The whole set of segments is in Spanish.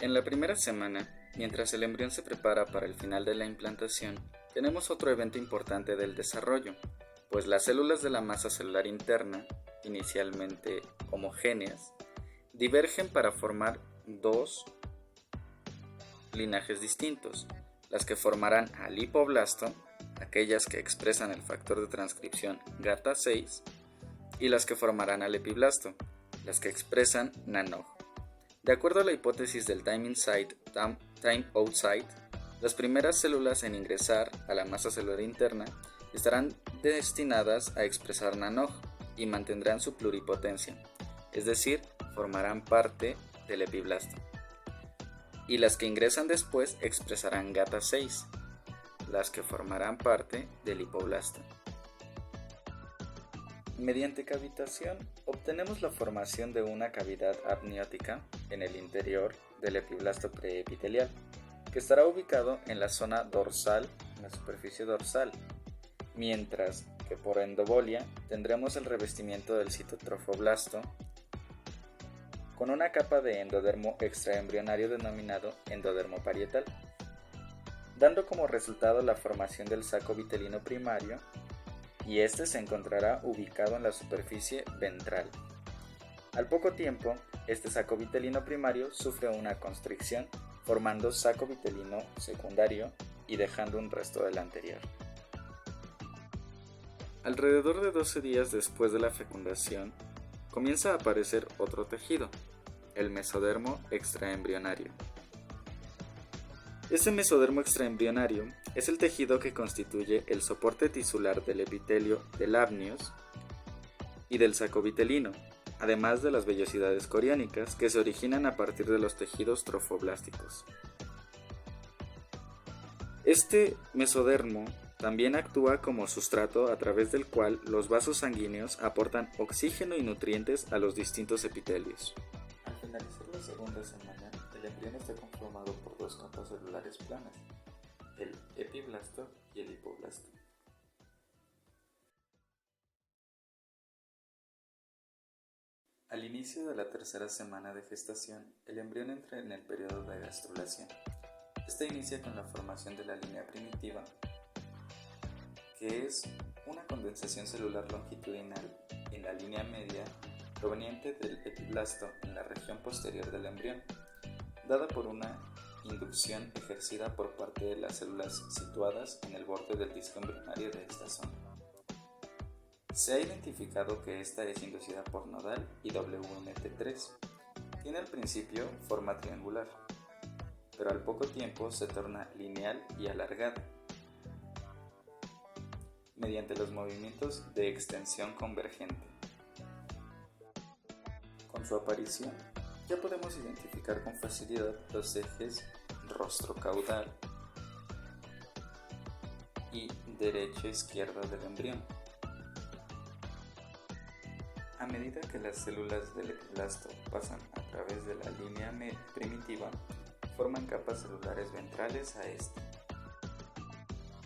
En la primera semana, mientras el embrión se prepara para el final de la implantación, tenemos otro evento importante del desarrollo, pues las células de la masa celular interna, inicialmente homogéneas, divergen para formar dos linajes distintos, las que formarán al hipoblasto, aquellas que expresan el factor de transcripción GATA6, y las que formarán al epiblasto, las que expresan NANOG. De acuerdo a la hipótesis del time inside, time outside, las primeras células en ingresar a la masa celular interna estarán destinadas a expresar NANOG y mantendrán su pluripotencia, es decir, formarán parte del epiblasto. Y las que ingresan después expresarán GATA6, las que formarán parte del hipoblasto. Mediante cavitación obtenemos la formación de una cavidad amniótica en el interior del epiblasto preepitelial, que estará ubicado en la zona dorsal, en la superficie dorsal, mientras que por endobolia tendremos el revestimiento del citotrofoblasto con una capa de endodermo extraembrionario denominado endodermo parietal, dando como resultado la formación del saco vitelino primario, y este se encontrará ubicado en la superficie ventral. Al poco tiempo, este saco vitelino primario sufre una constricción, formando saco vitelino secundario y dejando un resto del anterior. Alrededor de 12 días después de la fecundación, comienza a aparecer otro tejido, el mesodermo extraembrionario. Este mesodermo extraembrionario es el tejido que constituye el soporte tisular del epitelio del amnios y del saco vitelino, además de las vellosidades coriónicas que se originan a partir de los tejidos trofoblásticos. Este mesodermo también actúa como sustrato a través del cual los vasos sanguíneos aportan oxígeno y nutrientes a los distintos epitelios. Al finalizar la segunda semana, el embrión está conformado por dos capas celulares planas, el epiblasto y el hipoblasto. Al inicio de la tercera semana de gestación, el embrión entra en el periodo de gastrulación. Este inicia con la formación de la línea primitiva, que es una condensación celular longitudinal en la línea media proveniente del epiblasto en la región posterior del embrión, dada por una inducción ejercida por parte de las células situadas en el borde del disco embrionario de esta zona. Se ha identificado que esta es inducida por nodal y WNT3. Tiene al principio forma triangular, pero al poco tiempo se torna lineal y alargada, mediante los movimientos de extensión convergente. Con su aparición, ya podemos identificar con facilidad los ejes rostro-caudal y derecha-izquierda del embrión. A medida que las células del epiblasto pasan a través de la línea primitiva, forman capas celulares ventrales a este.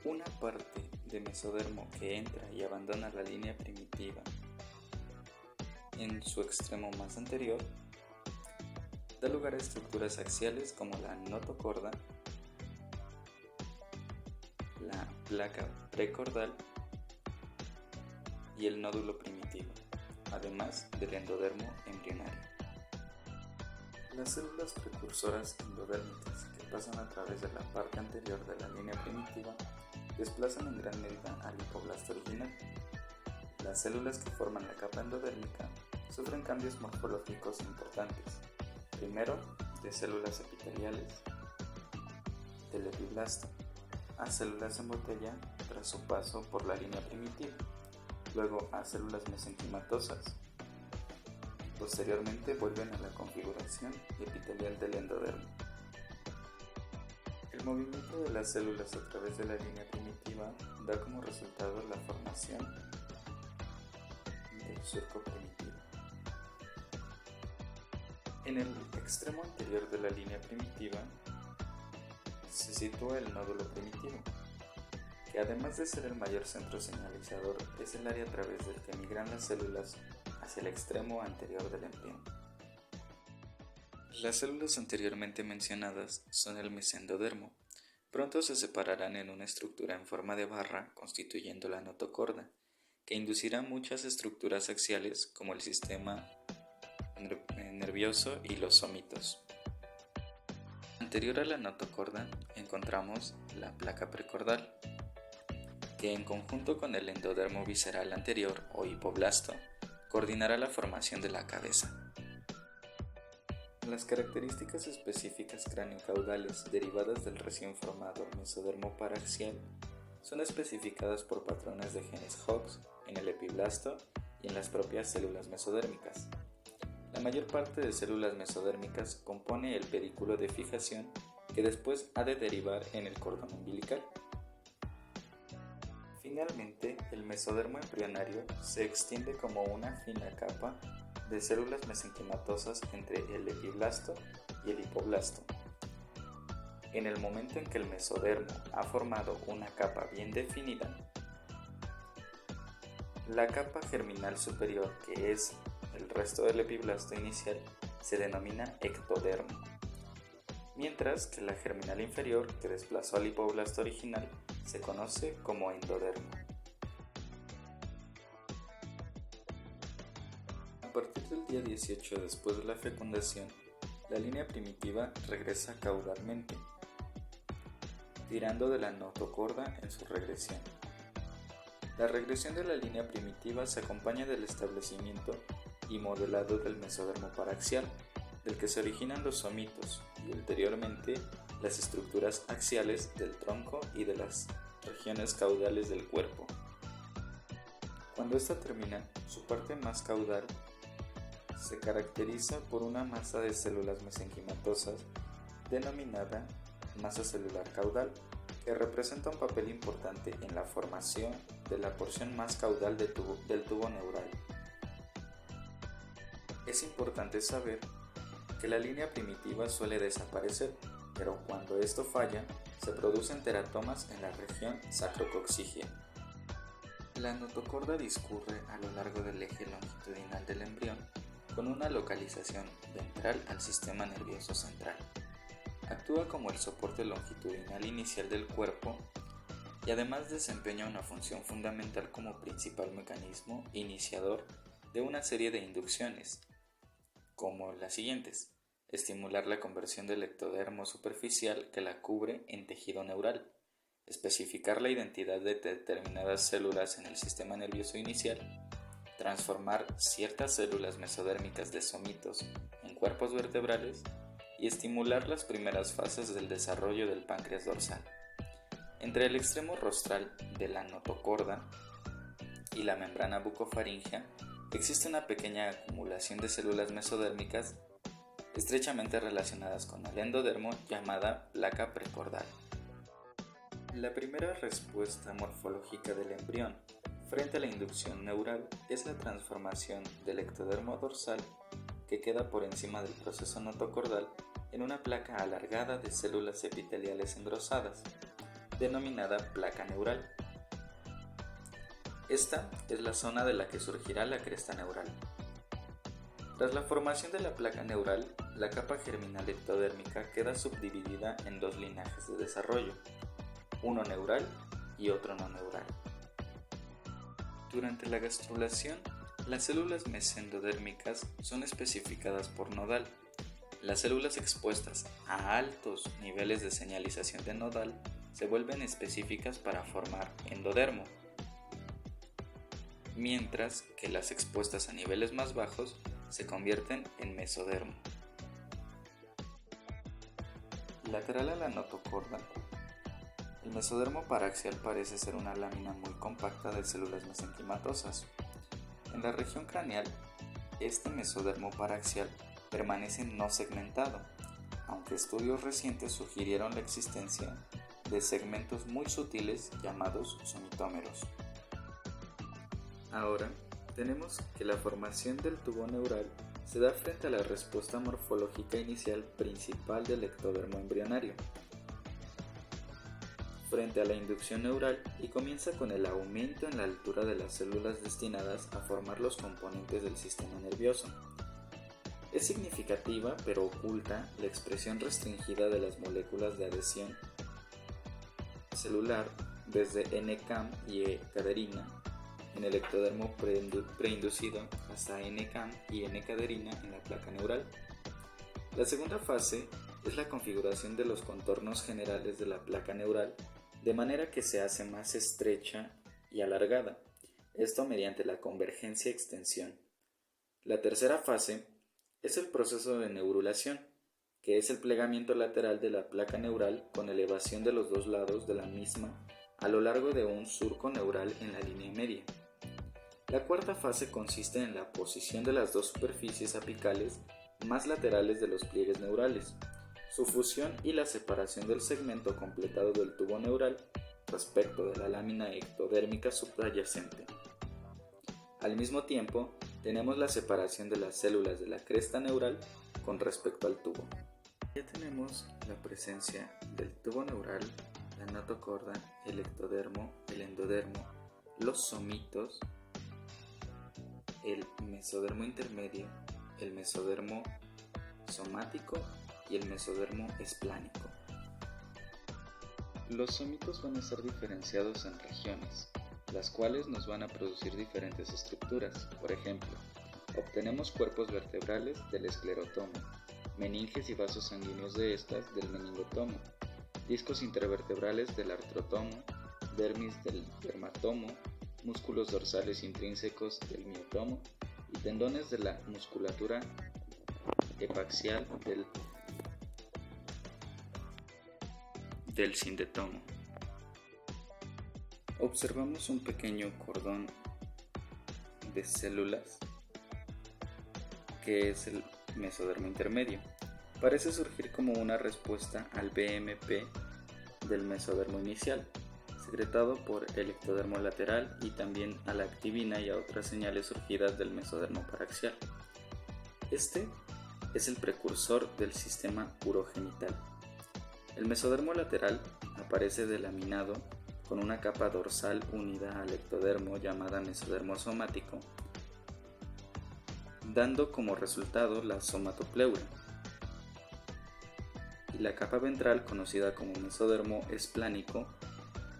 Una parte de mesodermo que entra y abandona la línea primitiva en su extremo más anterior da lugar a estructuras axiales como la notocorda, la placa precordal y el nódulo primitivo, además del endodermo embrionario. Las células precursoras endodérmicas que pasan a través de la parte anterior de la línea primitiva desplazan en gran medida al hipoblasto original. Las células que forman la capa endodérmica sufren cambios morfológicos importantes, primero de células epiteliales del epiblasto a células en botella tras su paso por la línea primitiva, luego a células mesenquimatosas. Posteriormente vuelven a la configuración epitelial del endodermo. El movimiento de las células a través de la línea primitiva da como resultado la formación del surco primitivo. En el extremo anterior de la línea primitiva se sitúa el nódulo primitivo, que además de ser el mayor centro señalizador, es el área a través del que migran las células hacia el extremo anterior del embrión. Las células anteriormente mencionadas son el mesendodermo. Pronto se separarán en una estructura en forma de barra constituyendo la notocorda, que inducirá muchas estructuras axiales como el sistema nervioso y los somitos. Anterior a la notocorda encontramos la placa precordal, que en conjunto con el endodermo visceral anterior o hipoblasto coordinará la formación de la cabeza. Las características específicas craniocaudales derivadas del recién formado mesodermo paraxial son especificadas por patrones de genes Hox en el epiblasto y en las propias células mesodérmicas. La mayor parte de células mesodérmicas compone el pedículo de fijación que después ha de derivar en el cordón umbilical. Finalmente, el mesodermo embrionario se extiende como una fina capa de células mesenquimatosas entre el epiblasto y el hipoblasto. En el momento en que el mesodermo ha formado una capa bien definida, la capa germinal superior, que es el resto del epiblasto inicial, se denomina ectodermo, mientras que la germinal inferior, que desplazó al hipoblasto original, se conoce como endodermo. A partir del día 18 después de la fecundación, la línea primitiva regresa caudalmente, tirando de la notocorda en su regresión. La regresión de la línea primitiva se acompaña del establecimiento y modelado del mesodermo paraxial, del que se originan los somitos y ulteriormente las estructuras axiales del tronco y de las regiones caudales del cuerpo. Cuando ésta termina, su parte más caudal se caracteriza por una masa de células mesenquimatosas denominada masa celular caudal, que representa un papel importante en la formación de la porción más caudal del tubo neural. Es importante saber que la línea primitiva suele desaparecer, pero cuando esto falla, se producen teratomas en la región sacrococcígea. La notocorda discurre a lo largo del eje longitudinal del embrión con una localización ventral al sistema nervioso central. Actúa como el soporte longitudinal inicial del cuerpo y además desempeña una función fundamental como principal mecanismo iniciador de una serie de inducciones, como las siguientes: estimular la conversión del ectodermo superficial que la cubre en tejido neural, especificar la identidad de determinadas células en el sistema nervioso inicial, transformar ciertas células mesodérmicas de somitos en cuerpos vertebrales y estimular las primeras fases del desarrollo del páncreas dorsal. Entre el extremo rostral de la notocorda y la membrana bucofaríngea existe una pequeña acumulación de células mesodérmicas estrechamente relacionadas con el endodermo llamada placa precordal. La primera respuesta morfológica del embrión frente a la inducción neural es la transformación del ectodermo dorsal, que queda por encima del proceso notocordal, en una placa alargada de células epiteliales engrosadas, denominada placa neural. Esta es la zona de la que surgirá la cresta neural. Tras la formación de la placa neural, la capa germinal ectodérmica queda subdividida en dos linajes de desarrollo, uno neural y otro no neural. Durante la gastrulación, las células mesendodérmicas son especificadas por nodal. Las células expuestas a altos niveles de señalización de nodal se vuelven específicas para formar endodermo, mientras que las expuestas a niveles más bajos se convierten en mesodermo. Lateral a la notocorda, el mesodermo paraxial parece ser una lámina muy compacta de células mesenquimatosas. En la región craneal, este mesodermo paraxial permanece no segmentado, aunque estudios recientes sugirieron la existencia de segmentos muy sutiles llamados somitómeros. Ahora, tenemos que la formación del tubo neural se da frente a la respuesta morfológica inicial principal del ectodermo embrionario, frente a la inducción neural, y comienza con el aumento en la altura de las células destinadas a formar los componentes del sistema nervioso. Es significativa pero oculta la expresión restringida de las moléculas de adhesión celular desde N-CAM y E-caderina en el ectodermo preinducido hasta N-CAM y N-caderina en la placa neural. La segunda fase es la configuración de los contornos generales de la placa neural de manera que se hace más estrecha y alargada, esto mediante la convergencia-extensión. La tercera fase es el proceso de neurulación, que es el plegamiento lateral de la placa neural con elevación de los dos lados de la misma a lo largo de un surco neural en la línea media. La cuarta fase consiste en la posición de las dos superficies apicales más laterales de los pliegues neurales, su fusión y la separación del segmento completado del tubo neural respecto de la lámina ectodérmica subyacente. Al mismo tiempo, tenemos la separación de las células de la cresta neural con respecto al tubo. Ya tenemos la presencia del tubo neural, la notocorda, el ectodermo, el endodermo, los somitos, el mesodermo intermedio, el mesodermo somático y el mesodermo esplánico. Los somitos van a ser diferenciados en regiones, las cuales nos van a producir diferentes estructuras. Por ejemplo, obtenemos cuerpos vertebrales del esclerotomo, meninges y vasos sanguíneos de estas del meningotomo, discos intervertebrales del artrotomo, dermis del dermatomo, músculos dorsales intrínsecos del miotomo y tendones de la musculatura epaxial del sindetomo. Observamos un pequeño cordón de células que es el mesodermo intermedio. Parece surgir como una respuesta al BMP del mesodermo inicial, secretado por el ectodermo lateral y también a la activina y a otras señales surgidas del mesodermo paraxial. Este es el precursor del sistema urogenital. El mesodermo lateral aparece delaminado con una capa dorsal unida al ectodermo llamada mesodermo somático, dando como resultado la somatopleura, y la capa ventral conocida como mesodermo esplánico,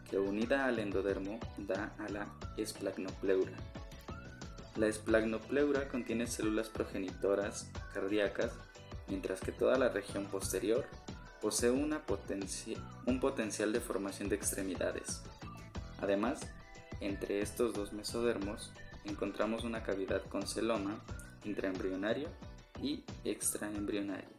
que unida al endodermo da a la esplagnopleura. La esplagnopleura contiene células progenitoras cardíacas, mientras que toda la región posterior posee un potencial de formación de extremidades. Además, entre estos dos mesodermos encontramos una cavidad con celoma intraembrionario y extraembrionario.